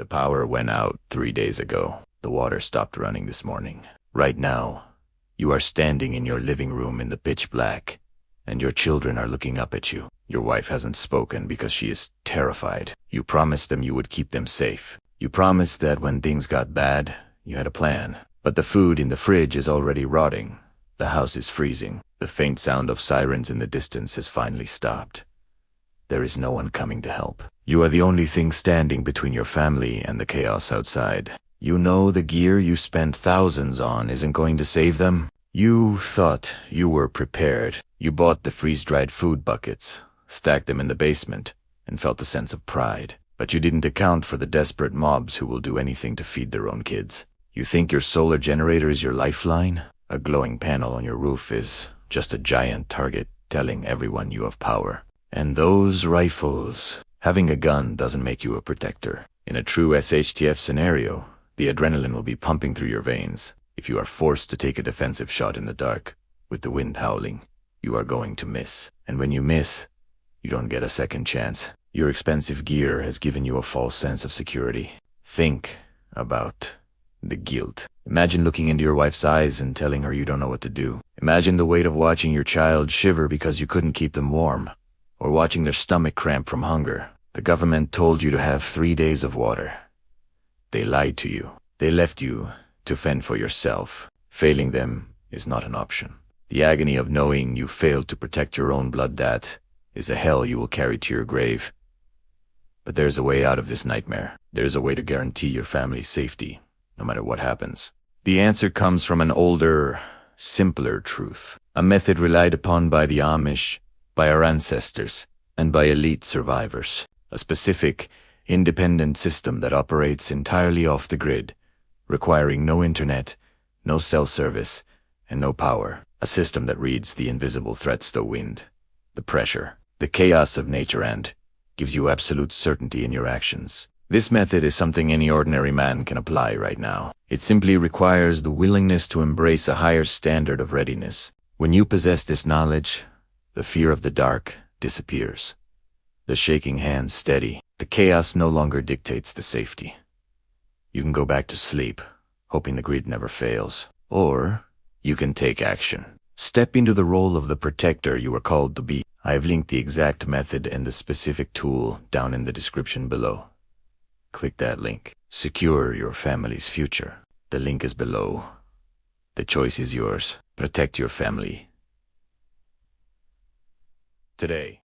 The power went out 3 days ago. The water stopped running this morning. Right now, you are standing in your living room in the pitch black, and your children are looking up at you. Your wife hasn't spoken because she is terrified. You promised them you would keep them safe. You promised that when things got bad, you had a plan. But the food in the fridge is already rotting. The house is freezing. The faint sound of sirens in the distance has finally stopped. There is no one coming to help. You are the only thing standing between your family and the chaos outside. You know the gear you spent thousands on isn't going to save them. You thought you were prepared. You bought the freeze-dried food buckets, stacked them in the basement, and felt a sense of pride. But you didn't account for the desperate mobs who will do anything to feed their own kids. You think your solar generator is your lifeline? A glowing panel on your roof is just a giant target telling everyone you have power. And those rifles. Having a gun doesn't make you a protector. In a true SHTF scenario, the adrenaline will be pumping through your veins. If you are forced to take a defensive shot in the dark, with the wind howling, you are going to miss. And when you miss, you don't get a second chance. Your expensive gear has given you a false sense of security. Think about the guilt. Imagine looking into your wife's eyes and telling her you don't know what to do. Imagine the weight of watching your child shiver because you couldn't keep them warm, or watching their stomach cramp from hunger. The government told you to have 3 days of water. They lied to you. They left you to fend for yourself. Failing them is not an option. The agony of knowing you failed to protect your own blood, that is a hell you will carry to your grave. But there's a way out of this nightmare. There's a way to guarantee your family's safety, no matter what happens. The answer comes from an older, simpler truth. A method relied upon by the Amish, by our ancestors, and by elite survivors. A specific, independent system that operates entirely off the grid, requiring no internet, no cell service, and no power. A system that reads the invisible threats, the wind, the pressure, the chaos of nature, and gives you absolute certainty in your actions. This method is something any ordinary man can apply right now. It simply requires the willingness to embrace a higher standard of readiness. When you possess this knowledge, the fear of the dark disappears. The shaking hands steady. The chaos no longer dictates the safety. You can go back to sleep, hoping the grid never fails. Or you can take action. Step into the role of the protector you were called to be. I have linked the exact method and the specific tool down in the description below. Click that link. Secure your family's future. The link is below. The choice is yours. Protect your family today.